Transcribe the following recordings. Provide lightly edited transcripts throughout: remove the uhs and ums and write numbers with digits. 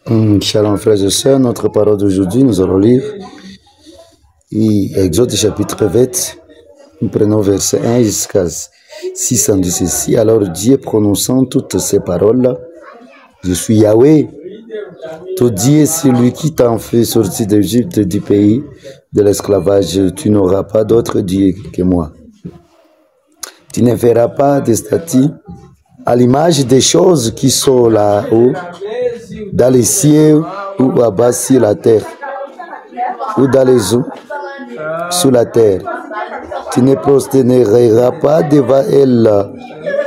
Shalom frères et sœurs, notre parole d'aujourd'hui, nous allons lire Exode chapitre 20, nous prenons verset 1 jusqu'à 6 dit ceci. Alors Dieu prononçant toutes ces paroles, je suis Yahweh, ton Dieu, celui qui t'a fait sortir d'Égypte, du pays de l'esclavage. Tu n'auras pas d'autre Dieu que moi. Tu ne feras pas de statues à l'image des choses qui sont là-haut, dans les cieux ou là-bas sur la terre, ou dans les eaux sous la terre. Tu ne prosterneras pas devant elles,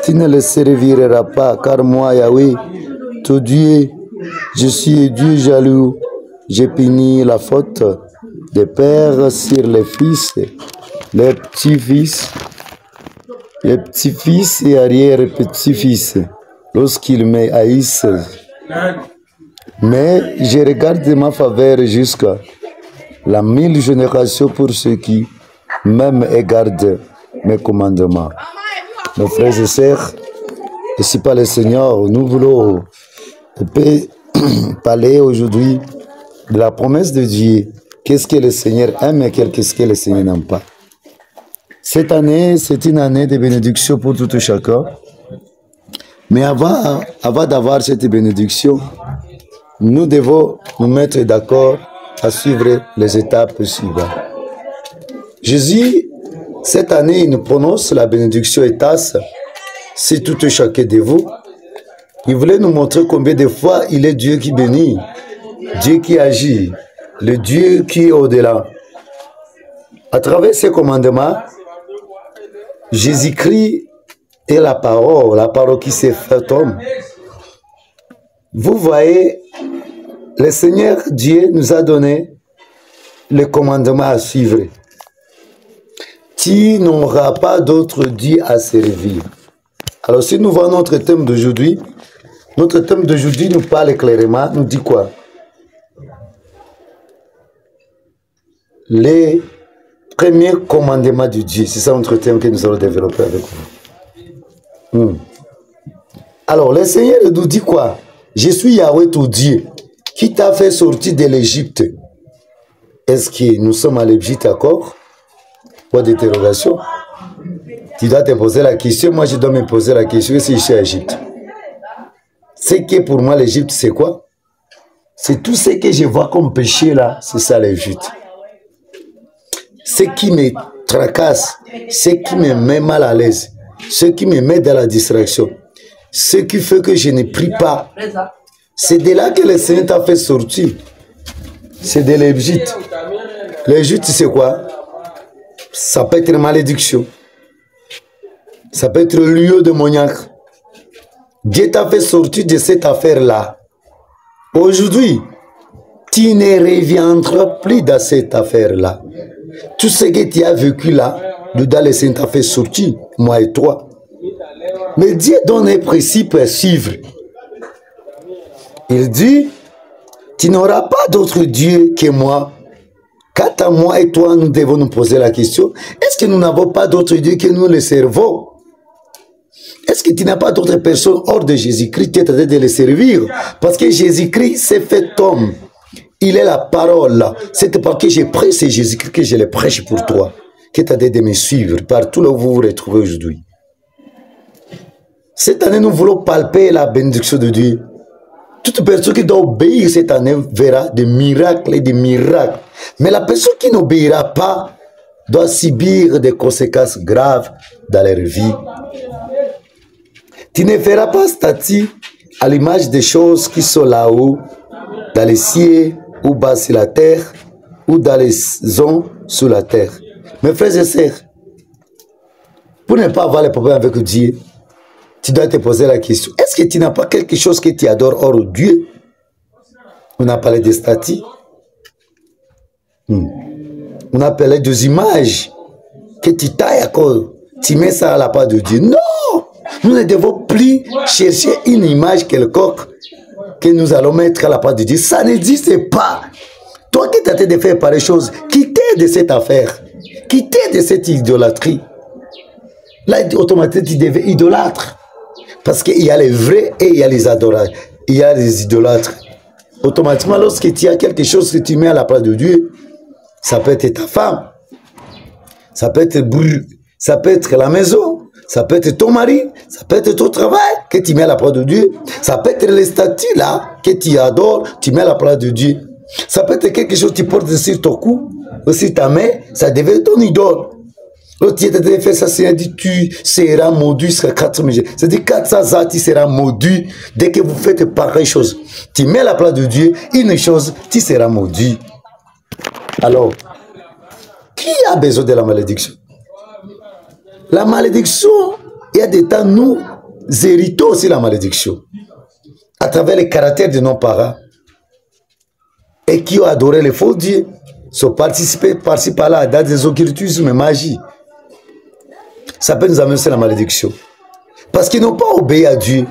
tu ne les serviras pas, car moi, Yahweh, ton Dieu, je suis Dieu jaloux. J'ai puni la faute des pères sur les fils, les petits-fils et arrière-petits-fils, lorsqu'ils me haïssent. Mais je regarde de ma faveur jusqu'à la 1000 générations pour ceux qui m'aiment et gardent mes commandements. Mes frères et sœurs, et si pas le Seigneur, nous voulons parler aujourd'hui de la promesse de Dieu. Qu'est-ce que le Seigneur aime et qu'est-ce que le Seigneur n'aime pas. Cette année, c'est une année de bénédiction pour tout chacun. Mais avant d'avoir cette bénédiction, nous devons nous mettre d'accord à suivre les étapes suivantes. Jésus, cette année, il nous prononce la bénédiction étasse sur tout chacun de vous. Il voulait nous montrer combien de fois il est Dieu qui bénit, Dieu qui agit, le Dieu qui est au-delà. À travers ces commandements, Jésus-Christ est la parole qui s'est faite homme. Vous voyez, le Seigneur Dieu nous a donné les commandements à suivre. Tu n'auras pas d'autre Dieu à servir. Alors si nous voyons notre thème d'aujourd'hui, nous parle clairement, nous dit quoi? Les premiers commandements de Dieu, c'est ça notre thème que nous allons développer avec vous. Alors le Seigneur nous dit quoi? Je suis Yahweh ton Dieu, qui t'a fait sortir de l'Égypte. Est-ce que nous sommes à l'Égypte encore? Point d'interrogation. Tu dois te poser la question, moi je dois me poser la question si je suis à l'Égypte. C'est que pour moi l'Égypte c'est quoi? C'est tout ce que je vois comme péché là, c'est ça l'Égypte. Ce qui me tracasse, ce qui me met mal à l'aise, ce qui me met dans la distraction, ce qui fait que je ne prie pas. C'est de là que le Seigneur t'a fait sortir. C'est de l'Égypte. L'Égypte, c'est quoi? Ça peut être une malédiction. Ça peut être le lieu démoniaque. Dieu t'a fait sortir de cette affaire-là. Aujourd'hui, tu ne reviendras plus dans cette affaire-là. Tout ce que tu as vécu là, dedans le Seigneur t'a fait sortir, moi et toi. Mais Dieu donne un principe à suivre. Il dit, tu n'auras pas d'autre Dieu que moi. Quant à moi et toi, nous devons nous poser la question, est-ce que nous n'avons pas d'autre Dieu que nous le servons? Est-ce que tu n'as pas d'autres personnes hors de Jésus-Christ qui est en train de les servir? Parce que Jésus-Christ s'est fait homme. Il est la parole. C'est parce que je prêche c'est Jésus-Christ que je le prêche pour toi. Qui est en train de me suivre partout là où vous vous retrouvez aujourd'hui. Cette année, nous voulons palper la bénédiction de Dieu. Toute personne qui doit obéir cette année verra des miracles et des miracles. Mais la personne qui n'obéira pas doit subir des conséquences graves dans leur vie. Tu ne feras pas statue à l'image des choses qui sont là-haut, dans les cieux, ou bas sur la terre, ou dans les eaux sous la terre. Mes frères et sœurs, pour ne pas avoir les problèmes avec Dieu, tu dois te poser la question, est-ce que tu n'as pas quelque chose que tu adores hors Dieu? On a parlé des statues. On a parlé des images que tu tailles à cause. Tu mets ça à la part de Dieu. Non! Nous ne devons plus chercher une image quelconque que nous allons mettre à la part de Dieu. Ça n'existe pas. Toi qui t'as de faire pareille chose, quittez de cette affaire. Quittez de cette idolâtrie. Là, automatiquement, tu deviens idolâtre. Parce qu'il y a les vrais et il y a les adorateurs. Il y a les idolâtres. automatiquement, lorsque tu as quelque chose que tu mets à la place de Dieu, ça peut être ta femme, ça peut être la maison, ça peut être ton mari, ça peut être ton travail que tu mets à la place de Dieu, ça peut être les statues là que tu adores, tu mets à la place de Dieu. Ça peut être quelque chose que tu portes sur ton cou, sur ta main, ça devient ton idole. L'autre qui était fait ça, c'est dit tu seras maudit jusqu'à 400 000. C'est-à-dire 400 ans, tu seras maudit dès que vous faites pareille chose. Tu mets à la place de Dieu une chose, tu seras maudit. Alors, qui a besoin de la malédiction? La malédiction, il y a des temps, nous héritons aussi la malédiction. À travers les caractères de nos parents. Et qui ont adoré les faux dieux, sont participés par-ci par-là à des occultismes et magie. Ça peut nous amener aussi la malédiction. Parce qu'ils n'ont pas obéi à Dieu.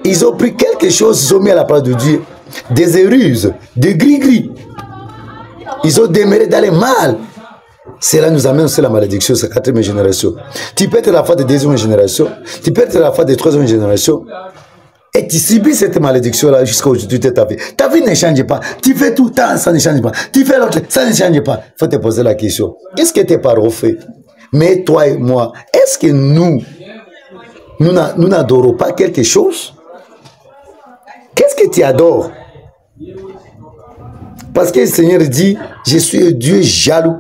Ils ont pris quelque chose, ils ont mis à la place de Dieu. Des ruses, des gris-gris. Ils ont demeuré dans le mal. Cela nous amène aussi la malédiction, c'est la quatrième génération. Tu peux être la foi de deuxième génération, tu peux être la foi de troisième génération. Et tu subis cette malédiction-là jusqu'à aujourd'hui de ta vie. Ta vie ne change pas. Tu fais tout le temps, ça ne change pas. Tu fais l'autre, ça ne change pas. Il faut te poser la question. Qu'est-ce que tes parents font? Mais toi et moi, est-ce que nous n'adorons pas quelque chose? Qu'est-ce que tu adores? Parce que le Seigneur dit, je suis un Dieu jaloux.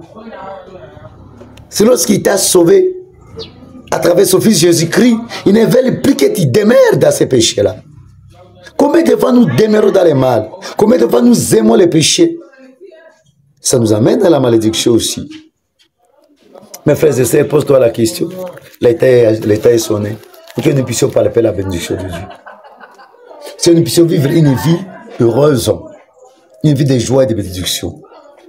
C'est lorsqu'il t'a sauvé à travers son Fils Jésus-Christ, il ne veut plus que tu demeures dans ces péchés-là. Combien de fois nous demeurons dans le mal? Combien de fois nous aimons les péchés? Ça nous amène à la malédiction aussi. Mes frères et sœurs, pose-toi la question. L'état est sonné. Pour que nous puissions parler la bénédiction de Dieu. Si nous puissions vivre une vie heureuse, une vie de joie et de bénédiction.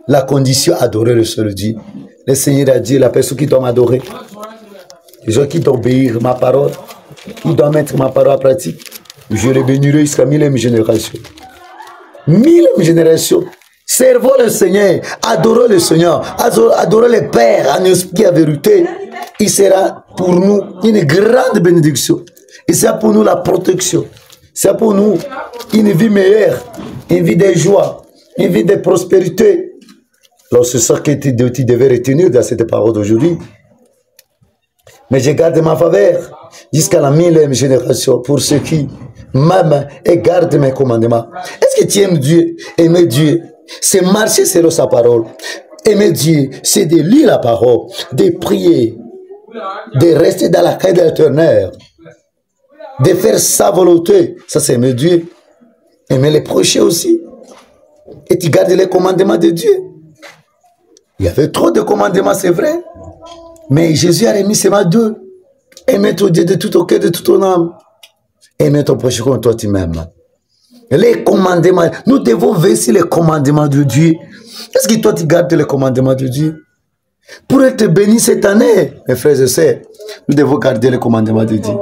La condition, adorer le seul Dieu. Le Seigneur a dit, la personne qui doit m'adorer, les gens qui doivent obéir ma parole, qui doivent mettre ma parole en pratique, je les bénirai jusqu'à 1000e génération. 1000e génération. Servons le Seigneur, adorons le Seigneur, adorons le Père en esprit et en vérité. Il sera pour nous une grande bénédiction. Il sera pour nous la protection. C'est pour nous une vie meilleure, une vie de joie, une vie de prospérité. Alors c'est ça que tu devais retenir dans cette parole d'aujourd'hui. Mais je garde ma faveur jusqu'à la 1000e génération pour ceux qui m'aiment et gardent mes commandements. Est-ce que tu aimes Dieu? Aimer Dieu, c'est marcher selon sa parole. Aimer Dieu, c'est de lire la parole, de prier, de rester dans la crainte de l'Éternel, de faire sa volonté. Ça, c'est aimer Dieu. Aimer les prochains aussi. Et tu gardes les commandements de Dieu. Il y avait trop de commandements, c'est vrai. Mais Jésus a remis seulement deux. Aimer ton Dieu de tout ton cœur, de toute ton âme. Aimer ton prochain comme toi tu m'aimes. Les commandements, nous devons verser les commandements de Dieu. Est-ce que toi tu gardes les commandements de Dieu? Pour être béni cette année, mes frères et sœurs, nous devons garder les commandements de Dieu.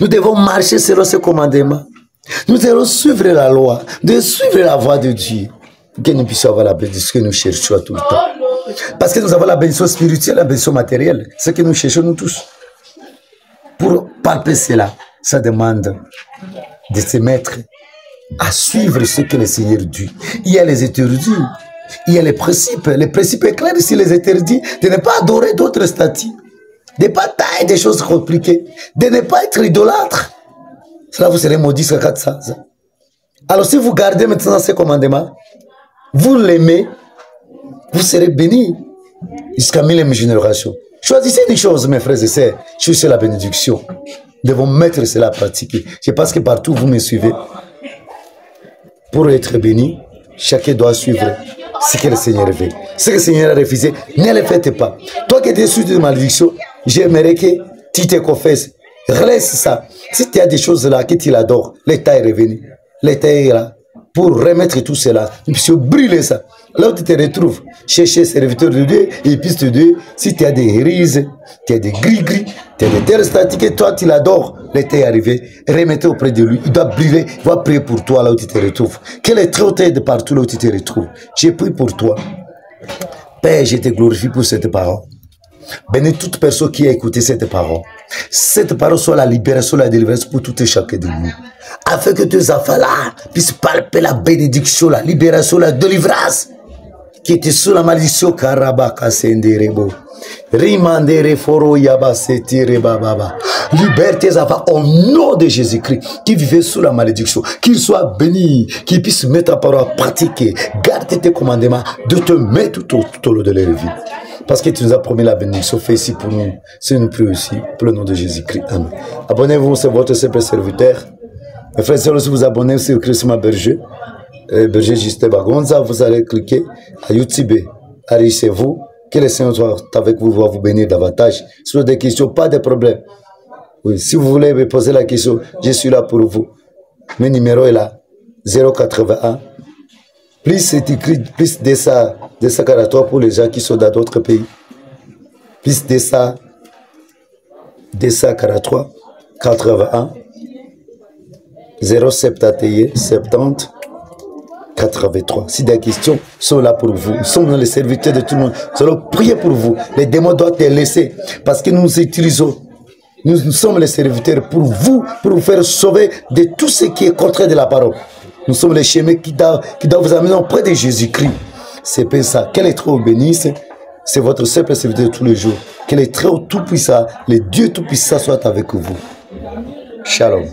Nous devons marcher selon ces commandements. Nous devons suivre la loi, de suivre la voie de Dieu. Pour que nous puissions avoir la bénédiction que nous cherchons à tout le temps. Parce que nous avons la bénédiction spirituelle, la bénédiction matérielle. C'est ce que nous cherchons nous tous. Pour palper cela, ça demande de se mettre à suivre ce que le Seigneur dit. Il y a les interdits, il y a les principes clairs ici, les interdits, de ne pas adorer d'autres statues, de ne pas tailler des choses compliquées, de ne pas être idolâtre. Cela vous serez maudit jusqu'à 400 ans. Alors si vous gardez maintenant ces commandements, vous l'aimez, vous serez bénis jusqu'à 1000e génération. Choisissez des choses, mes frères et sœurs, choisissez la bénédiction. Nous devons mettre cela à pratiquer. Je pense que partout vous me suivez. Pour être béni, chacun doit suivre ce que le Seigneur veut. Ce que le Seigneur a refusé, ne le faites pas. Toi qui es sous de malédiction, j'aimerais que tu te confesses. Laisse ça. Si tu as des choses là que tu l'adores, l'État est revenu. L'État est là. Pour remettre tout cela, nous puissions brûler ça. Là où tu te retrouves, chercher serviteur de Dieu, épices de Dieu, si tu as des rises, tu as des gris-gris, tu as des terres statiques, et toi tu l'adores, l'État est arrivé, remettez auprès de lui, il doit brûler, il va prier pour toi là où tu te retrouves. Qu'elle est très de partout là où tu te retrouves. J'ai prié pour toi. Père, je te glorifie pour cette parole. Bénis toute personne qui a écouté cette parole. Cette parole soit la libération, la délivrance pour tout et chacun de nous. Afin que tes enfants-là puissent palper la bénédiction, la libération, la délivrance qui était sous la malédiction. Karabaka senderebo. Rimandere foro yaba setire baba. Libère tes enfants au nom de Jésus-Christ qui vivait sous la malédiction. Qu'ils soient bénis, qu'ils puissent mettre ta parole à pratiquer. Garde tes commandements de te mettre tout au long de leur vie. Parce que tu nous as promis la bénédiction. Fais ici pour nous. C'est nous plus aussi. Pour le nom de Jésus-Christ. Amen. Abonnez-vous, c'est votre simple serviteur. Mes frères et sœurs, si vous abonnez sur Christmas Berger, Berger Justin Bagonza, vous allez cliquer à YouTube. Enrichissez-vous. Que le Seigneur soit avec vous, va vous bénir davantage. Si vous avez des questions, pas de problème. Oui, si vous voulez me poser la question, je suis là pour vous. Mon numéro est là, 081. Plus c'est écrit, plus de ça 43 pour les gens qui sont dans d'autres pays. Plus de ça 43, 81, 071, 70, 83. Si des questions sont là pour vous, nous sommes les serviteurs de tout le monde. Nous allons prier pour vous. Les démons doivent te laisser parce que nous utilisons. Nous sommes les serviteurs pour vous faire sauver de tout ce qui est contraire de la parole. Nous sommes les chemins qui doivent vous amener auprès de Jésus-Christ. C'est pas ça. Quel est trop bénisse, c'est votre simple serviteur de tous les jours. Quel est très tout puissant, le Dieu tout puissant soit avec vous. Shalom.